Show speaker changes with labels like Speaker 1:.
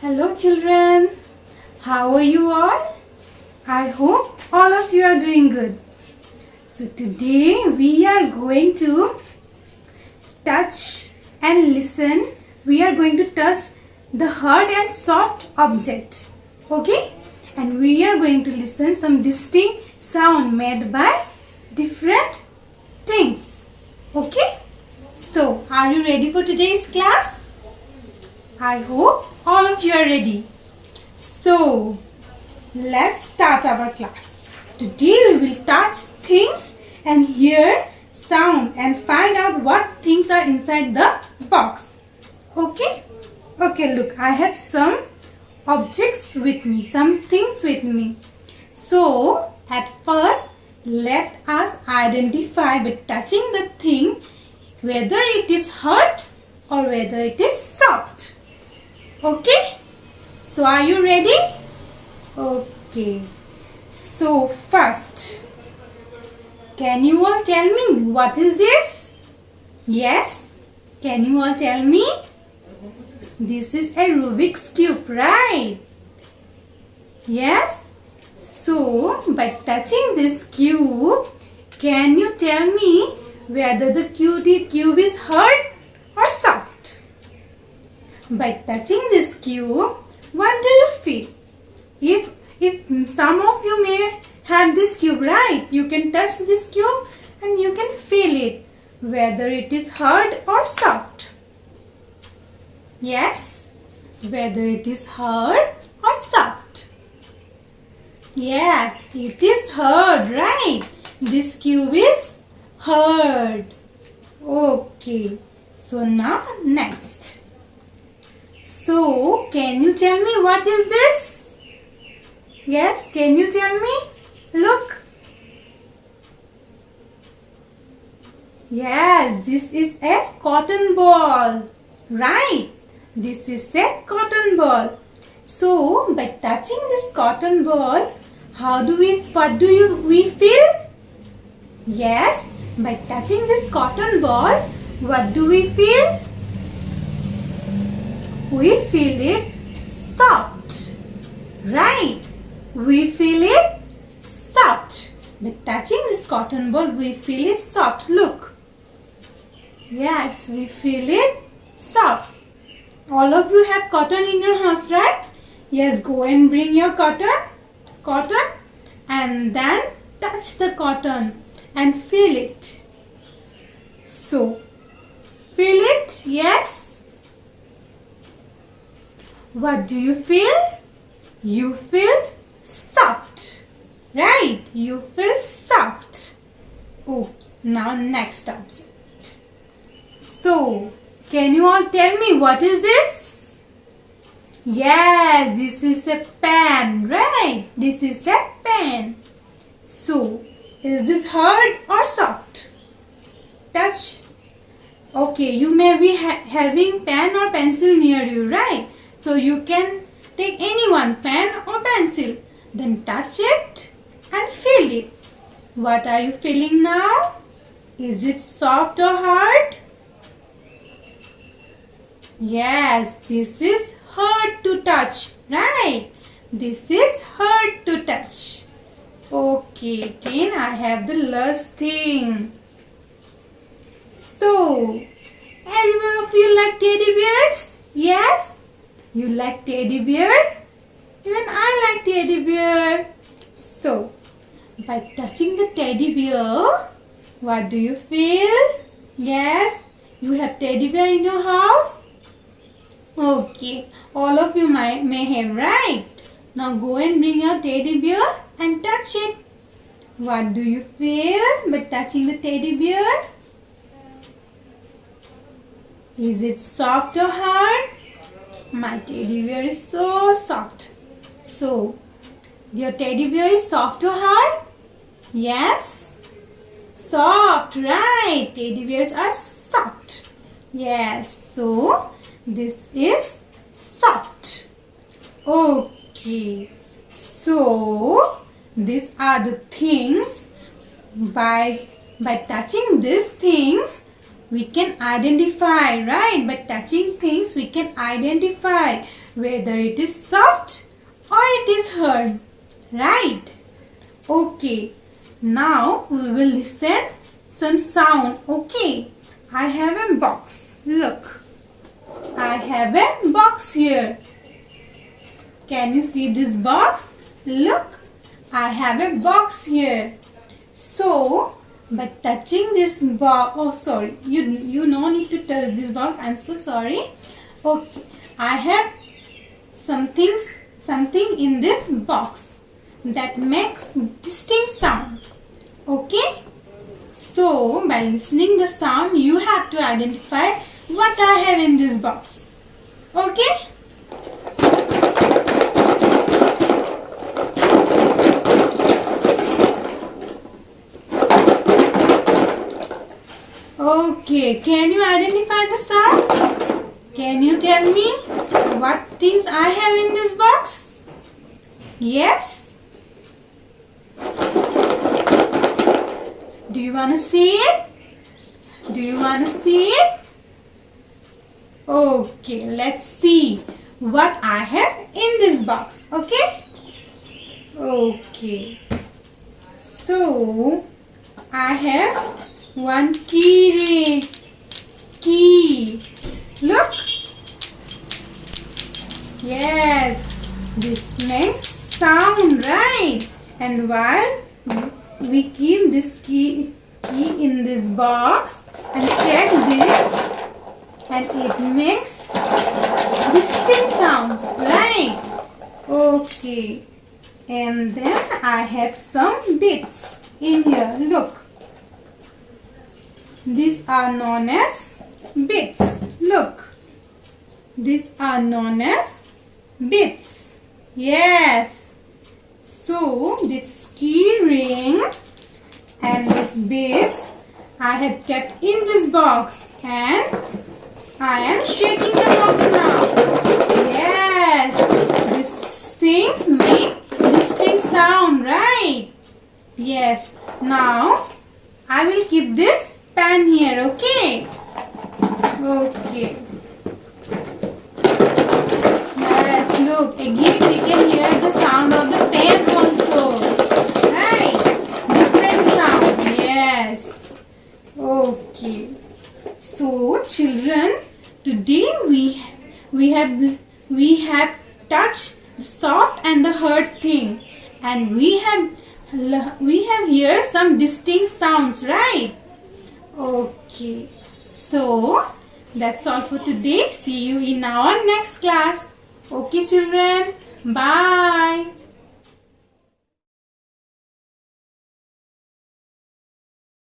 Speaker 1: Hello children, how are you all? I hope all of you are doing good. So today we are going to touch and listen. We are going to touch the hard and soft object. Okay? And we are going to listen some distinct sound made by different things. Okay? So are you ready for today's class? I hope all of you are ready. So, let's start our class. Today we will touch things and hear sound and find out what things are inside the box. Okay? Okay, look, I have some objects with me, some things with me. So, at first, let us identify by touching the thing whether it is hard or whether it is soft. Okay, so are you ready? Okay, so first, can you all tell me what is this? Yes, can you all tell me? This is a Rubik's Cube, right? Yes, so by touching this cube, can you tell me whether the cube is hard or soft? By touching this cube, what do you feel? If some of you may have this cube, right? You can touch this cube and you can feel it, whether it is hard or soft. Yes, whether it is hard or soft. Yes, it is hard, right? This cube is hard. Okay, so now next. So, can you tell me what is this? Yes, can you tell me? Look. Yes, this is a cotton ball. Right. This is a cotton ball. So, by touching this cotton ball, what do we feel? Yes, by touching this cotton ball, what do we feel? We feel it soft, right? We feel it soft. By touching this cotton ball, we feel it soft. Look. Yes, we feel it soft. All of you have cotton in your house, right? Yes, go and bring your cotton and then touch the cotton and feel it. So, feel it? Yes. What do you feel? You feel soft, right? You feel soft. Oh, now next object. So, can you all tell me what is this? Yes, this is a pen, right? This is a pen. So, is this hard or soft? Touch. Okay, you may be having pen or pencil near you, right? So you can take any one, pen or pencil. Then touch it and feel it. What are you feeling now? Is it soft or hard? Yes, this is hard to touch, right? This is hard to touch. Okay, then I have the last thing. So, every one of you like teddy bears? Yes? You like teddy bear? Even I like teddy bear. So, by touching the teddy bear, what do you feel? Yes, you have teddy bear in your house? Okay, all of you may have, right? Now go and bring your teddy bear and touch it. What do you feel by touching the teddy bear? Is it soft or hard? My teddy bear is so soft. So, your teddy bear is soft or hard? Yes? Soft, right. Teddy bears are soft. Yes, so this is soft. Okay. So, these are the things. By touching these things, we can identify, right? By touching things, we can identify whether it is soft or it is hard, right? Okay, now we will listen some sound. Okay, I have a box. Look, I have a box here. Can you see this box? Look, I have a box here. So, by touching this box, oh sorry, you no need to touch this box. I'm so sorry. Okay, I have something in this box that makes distinct sound. Okay, so by listening the sound, you have to identify what I have in this box. Okay. Okay, can you identify the sound? Can you tell me what things I have in this box? Yes? Do you want to see it? Do you want to see it? Okay, let's see what I have in this box. Okay? Okay. So, I have one key. Look. Yes. This makes sound, right? And while we keep this key in this box and check this, and it makes distinct sounds, right? Okay. And then I have some bits in here. Look. These are known as bits. Look. These are known as bits. Yes. So, this key ring and this bits I have kept in this box, and I am shaking the box now. Yes. These things make distinct sound, right? Yes. Now, I will keep this pen here, okay? Okay. Yes, look, again we can hear the sound of the pen also. Right? Different sound. Yes. Okay. So, children, today we have touched the soft and the hard thing, and we have here some distinct sounds, right? Okay, so that's all for today. See you in our next class. Okay, children, bye.